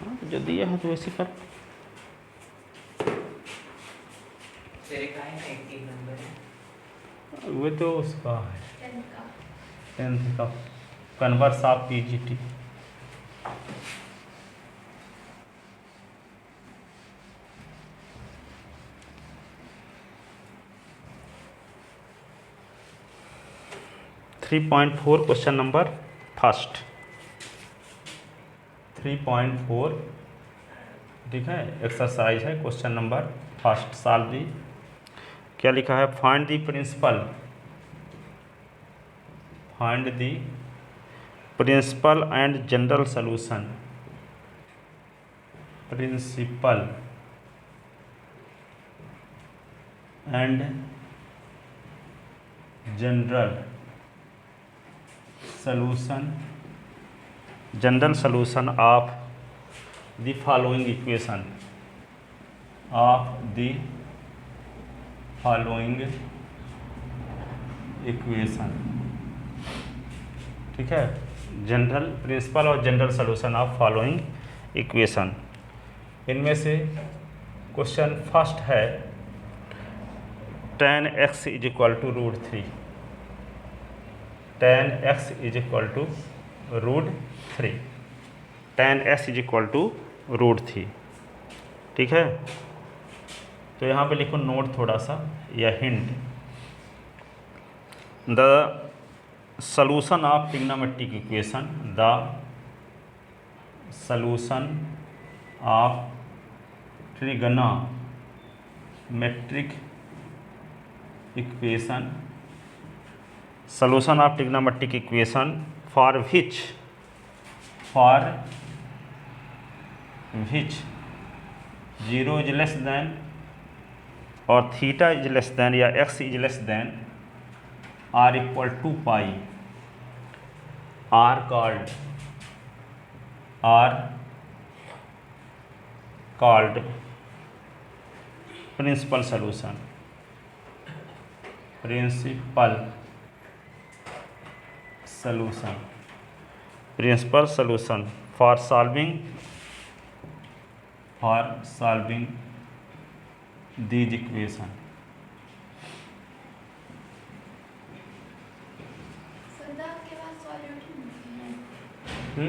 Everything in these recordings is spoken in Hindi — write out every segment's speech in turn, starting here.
हाँ तो जो दिया है तो वैसे कर। तेरे का है ना 18 नंबर है। वो तो उसका है 10 का 10th का converse of PGT. Three point four question number first 3.4 ठीक है, एक्सरसाइज है question number first. Solve the, क्या लिखा है, find the principal, find the principal and general solution, principal and general solution, general solution of the following equation, of the following equation. ठीक है, जनरल प्रिंसिपल और general solution of following equation. इनमें से क्वेश्चन फर्स्ट है tan x is equal to √3, tan x is equal to √3, tan x is equal to √3। ठीक है, तो यहाँ पे लिखो नोट थोड़ा सा या hint, the solution of trigonometric equation, the solution of trigonometric equation, solution of trigonometric equation for which 0 is less than और theta is less than या x is less than r equal to pi are called principal solution, principal solution for solving these equation। सदा के बाद सॉल्यूटिंग है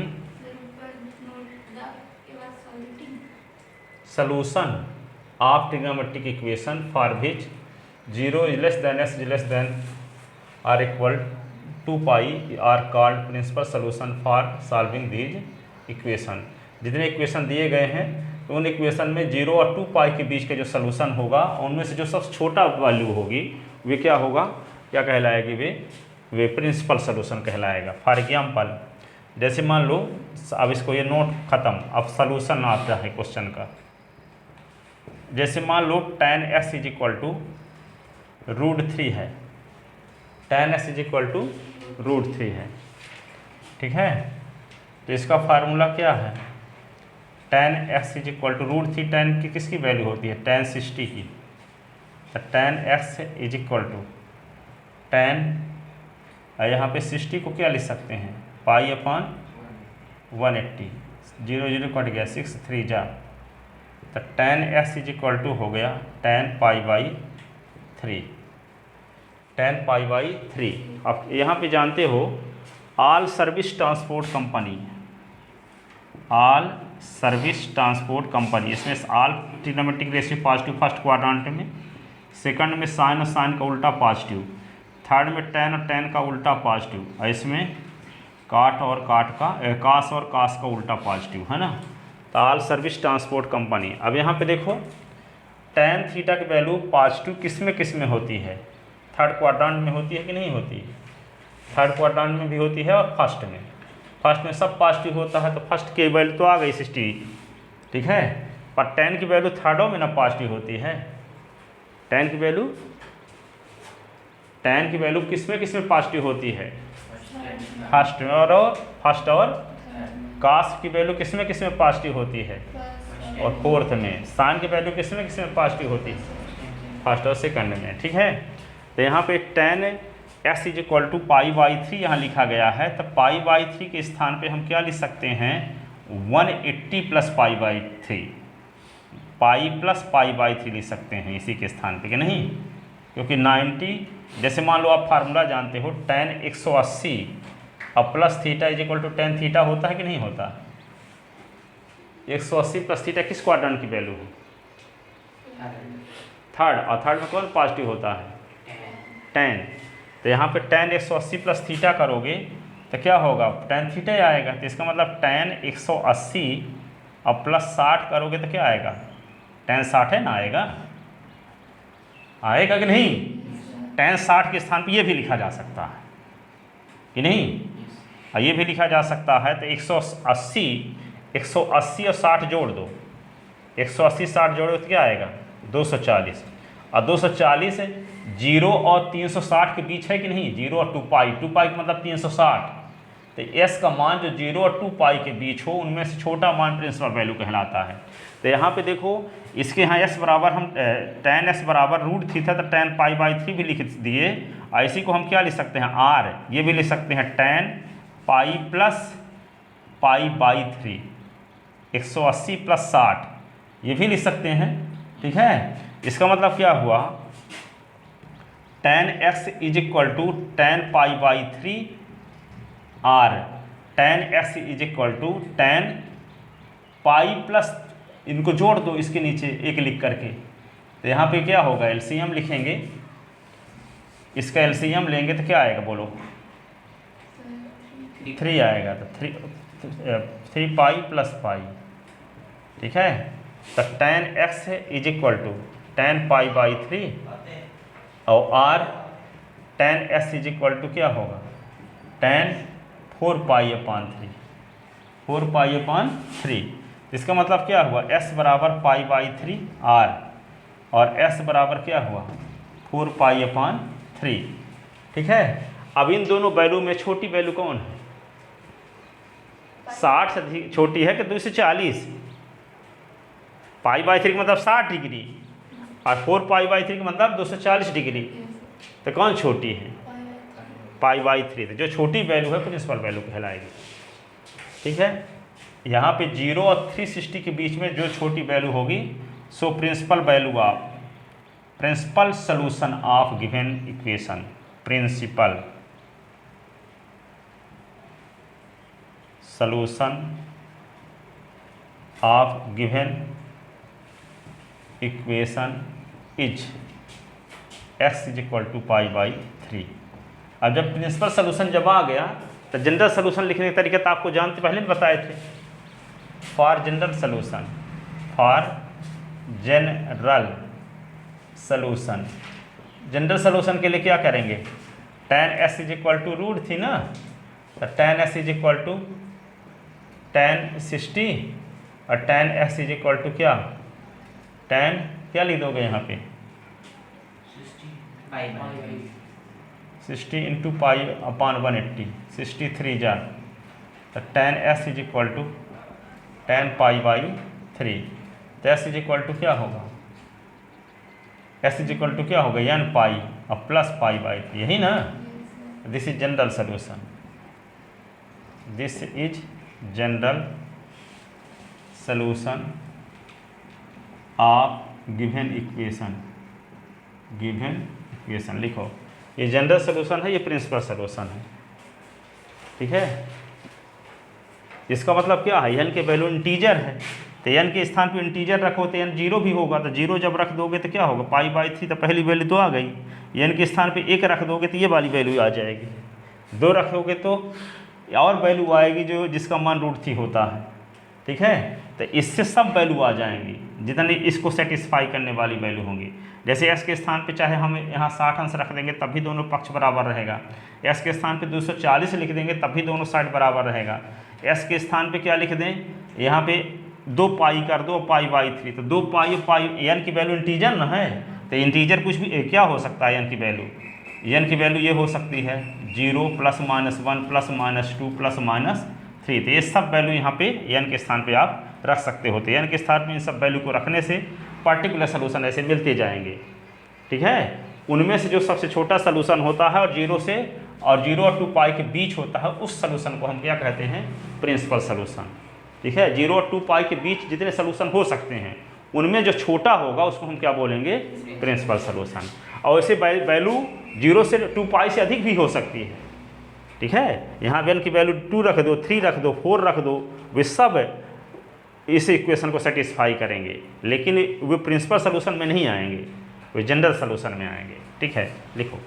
ऊपर नोट दा के बाद सॉल्यूटिंग solution of trigonometric equation for which 0 is less than x is less than or equal to pi are called principal solution for solving these equation। जितने इक्वेशन दिए गए हैं तो उन इक्वेशन में 0 और 2 पाई के बीच के जो सलूशन होगा उनमें से जो सबसे छोटा वैल्यू होगी वे क्या होगा, क्या कहलाएगी, वे प्रिंसिपल सलूशन कहलाएगा। फॉर एग्जाम्पल जैसे मान लो, अब इसको ये नोट ख़त्म, अब सलूशन आता है क्वेश्चन का। जैसे मान लो tan x is equal to √3 है, tan x is equal to √3 है। ठीक है, तो इसका फार्मूला क्या है, tan x is equal to √3, tan की किसकी वैल्यू होती है, tan 60 की, तो tan x is equal to tan, यहाँ पे 60 को क्या लिख सकते हैं, पाई अपॉन 180, 0 0 कट गया, 6 3 जा, तो tan x is equal to हो गया tan π/3, tan π/3। अब यहाँ पे जानते हो all service transport company, all service transport company, इसमें all trigonometric ratio positive first quadrant में, सेकंड में साइन और साइन का उल्टा पॉजिटिव, थर्ड में tan और tan का उल्टा पॉजिटिव, और इसमें काट और काट का कास और कास का उल्टा पॉजिटिव है ना। तो ऑल सर्विस ट्रांसपोर्ट कंपनी। अब यहाँ पे देखो tan थीटा की वैल्यू पॉजिटिव किस में होती है, थर्ड क्वाड्रेंट में होती है कि नहीं होती है, थर्ड क्वाड्रेंट में भी होती है और फर्स्ट में सब पॉजिटिव होता है, तो फर्स्ट की वैल्यू तो आ गई 60। ठीक है, पर tan की वैल्यू थर्डों में ना पॉजिटिव होती है, tan की वैल्यू किस में पॉजिटिव होती है, फर्स्ट और कास की वैल्यू किस में पॉजिटिव होती है, और फोर्थ में साइन की वैल्यू किस में पॉजिटिव होती है, फर्स्ट और सेकंड में। ठीक है, तो यहाँ पे tan x is equal to π/3 यहाँ लिखा गया है, तो π/3 के स्थान पे हम क्या लिख सकते हैं, 180 plus pi by 3, pi plus pi by 3 लिख सकते हैं इसी के स्थान पे कि नहीं, क्योंकि 90 जैसे मान लो आप फार्मूला जानते हो tan 180 अब plus theta is equal to tan theta होता है कि नहीं होता। 180 प्लस थीटा किस क्वाड्रेंट की वैल्यू है, थर्ड, और थर्ड में कौन पॉजिटिव होता है, tan। तो यहाँ पे tan 180 प्लस थीटा करोगे तो क्या होगा, tan थीटा ही आएगा। तो इसका मतलब tan 180 अब प्लस 60 करोगे तो क्या आएगा, tan 60 है ना, आएगा कि नहीं। tan 60 के स्थान पे ये भी लिखा जा सकता है कि नहीं, और ये भी लिखा जा सकता है। तो 180 और 60 जोड़ दो, 180 60 जोड़ो तो क्या आएगा 240, और 240 0 और 360 के बीच है कि नहीं, 0 और 2 पाई का मतलब 360। तो s का मान जो 0 और 2 पाई के बीच हो उनमें से छोटा मान प्रिंसिपल वैल्यू कहलाता है। तो यहाँ पे देखो इसके यहाँ s बराबर हम tan s बराबर रूट थीटा तो tan पाई बाई 3 भी लिख दिए, और इसी को हम क्या लिख सकते हैं r, ये भी लिख सकते हैं tan pi plus pi by 3, 180 plus 60 ये भी लिख सकते हैं, ठीक है। इसका मतलब क्या हुआ, tan x is equal to tan pi by 3 r, tan x is equal to tan pi plus, इनको जोड़ दो इसके नीचे एक लिख करके। तो यहाँ पे क्या होगा, एलसीएम लिखेंगे, इसका एलसीएम लेंगे तो क्या आएगा बोलो, 3 आएगा। तो 3 पाई प्लस पाई, ठीक है। तो tan x is equal to tan pi by 3 और r tan s is equal to क्या होगा, tan 4 पाई अपान 3, 4 पाई अपान 3। इसका मतलब क्या हुआ, s बराबर पाई बाई 3 r और s बराबर क्या हुआ 4 पाई अपान 3, ठीक है। अब इन दोनों वैल्यू में छोटी वैल्यू कौन है, 60 से अधिक छोटी है कि 240, पाई बाई 3 का मतलब 60 डिग्री और 4 पाई बाई 3 का मतलब 240 डिग्री, तो कौन छोटी है, पाई बाई 3। तो जो छोटी वैल्यू है प्रिंसिपल वैल्यू कहलाएगी, ठीक है। यहाँ पे 0 और 360 के बीच में जो छोटी वैल्यू होगी so principal value of, principal solution of given equation, principal solution of given equation is x is equal to pi by 3। अब जब प्रिंसिपल सॉल्यूशन जब आ गया तो जनरल सॉल्यूशन लिखने का तरीका तो आपको जानते पहले भी बताए थे, for general solution, for general solution, general solution के लिए क्या करेंगे, tan s is equal to root three ना, तो tan s is equal to tan 60 और tan x is equal to क्या, tan क्या लिख दोगे यहाँ पे 60 इंटू पाई अपान 180, 63 जा, तो tan s is equal to tan pi by 3। तो s इज इक्वल टू क्या होगा, s इज इक्वल टू क्या होगा n पाई और प्लस पाई बाई 3, यही ना। This is general solution, this is general solution of given equation, given equation लिखो, ये जनरल सॉल्यूशन है, ये प्रिंसिपल सॉल्यूशन है, ठीक है। इसका मतलब क्या है, n के वैल्यू इंटीजर है, तो n के स्थान पे इंटीजर रखो तो n 0 भी होगा, तो 0 जब रख दोगे तो क्या होगा, पाई बाई 3 तो पहली वैल्यू तो आ गई, n के स्थान पे 1 रख दोगे तो ये वाली वैल्यू आ जाएगी, 2 रख दोगे तो और वैल्यू आएगी जो जिसका मान √3 होता है, ठीक है। तो इससे सब वैल्यू आ जाएंगी जितनी इसको सेटिस्फाई करने वाली वैल्यू होंगी। जैसे s के स्थान पे चाहे हम यहाँ 60 अंश रख देंगे तब भी दोनों पक्ष बराबर रहेगा, s के स्थान पे 240 लिख देंगे तब भी दोनों साइड बराबर रहेगा, s के स्थान पे क्या लिख दें, यहाँ पे 2 पाई कर दो पाई बाई 3, तो 2 पाई पाई n की वैल्यू इंटीजर ना है, तो इंटीजर कुछ भी क्या हो सकता है, n की वैल्यू ये हो सकती है 0 +- 1 +- 2 +- 3। तो ये सब वैल्यू यहाँ पे n के स्थान पे आप रख सकते होते हैं, n के स्थान पे इन सब वैल्यू को रखने से पार्टिकुलर सलूशन ऐसे मिलते जाएंगे, ठीक है। उनमें से जो सबसे छोटा सलूशन होता है और 0 और 2 पाई के बीच होता है उस सलूशन को हम क्या कहते हैं, प्रिंसिपल सलूशन, ठीक है। 0 और 2 पाई के बीच जितने सोल्यूशन हो सकते हैं उनमें जो छोटा होगा उसको हम क्या बोलेंगे, प्रिंसिपल सोल्यूशन। और ऐसे वैल्यू 0 से 2 पाई से अधिक भी हो सकती है, ठीक है। यहाँ n की वैल्यू 2 रख दो, 3 रख दो, 4 रख दो, वे सब इस इक्वेशन को सेटिस्फाई करेंगे, लेकिन वे प्रिंसिपल सोल्यूशन में नहीं आएंगे, वे जनरल सोल्यूशन में आएंगे, ठीक है। लिखो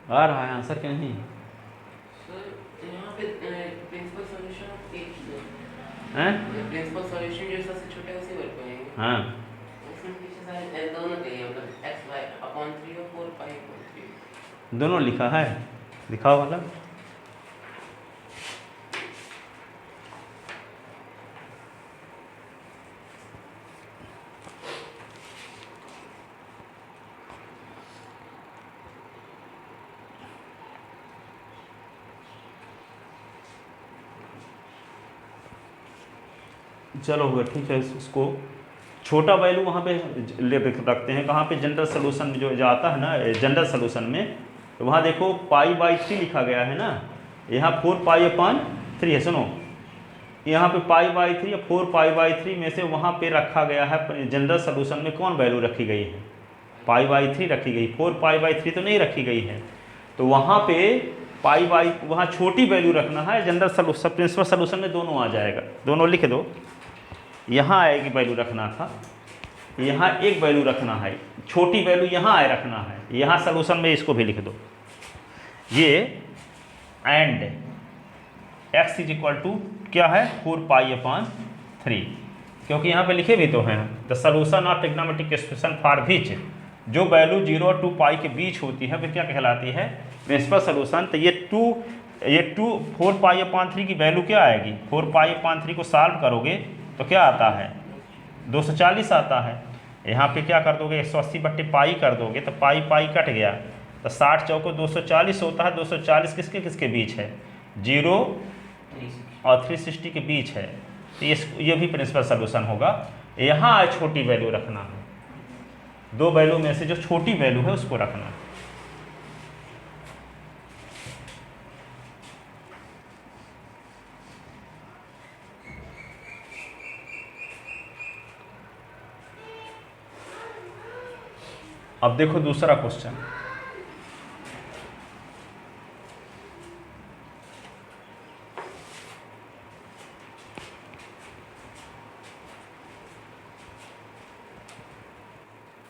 आ रहा है आंसर क्या नहीं? सर यहाँ पे प्रिंसिपल सॉल्यूशन एक ही है। हैं? प्रिंसिपल सॉल्यूशन जो सबसे छोटा है उसे कर पाएंगे। हाँ, उसमें पीछे सारे दोनों चाहिए, मतलब x y अपॉन 3 और 4 पाई अपॉन 3। दोनों लिखा है, दिखाओ वाला। चलो होगा, ठीक है। इसको छोटा वैल्यू वहाँ पे रखते हैं, कहाँ पे, जनरल सोल्यूशन में जो आता है ना, जनरल सोल्यूशन में, तो वहाँ देखो π/3 लिखा गया है ना, यहाँ 4π/3 है। सुनो, यहाँ पे π/3 या 4π/3 में से वहाँ पे रखा गया है जनरल सोल्यूशन में कौन वैल्यू रखी गई है, π/3 रखी गई, 4π/3 तो नहीं रखी गई है। तो वहाँ पे वहाँ छोटी वैल्यू रखना है, जनरल सोल्यूशन प्रिंसिपल सोल्यूशन में दोनों आ जाएगा, दोनों लिख दो। यहाँ आएगी वैल्यू रखना था, यहाँ एक वैल्यू रखना है, छोटी वैल्यू यहाँ आए रखना है, यहाँ सोल्यूशन में इसको भी लिख दो। ये and x is equal to क्या है, 4π/3, क्योंकि यहाँ पे लिखे भी तो हैं the solution of trigonometric expression for which, जो वैल्यू 0 और 2 पाई के बीच होती है फिर क्या कहलाती है, प्रिंसिपल सोल्यूशन। तो ये 4π/3 की वैल्यू क्या आएगी, 4π/3 को सॉल्व करोगे तो क्या आता है, 240 आता है। यहाँ पे क्या कर दोगे, 180/पाई कर दोगे तो पाई पाई कट गया, तो 60 चौको 240 होता है। 240 किसके किसके बीच है, 0 और 360 के बीच है, तो ये भी प्रिंसिपल सोल्यूशन होगा। यहाँ छोटी वैल्यू रखना है, दो वैल्यू में से जो छोटी वैल्यू है उसको रखना है। अब देखो दूसरा क्वेश्चन,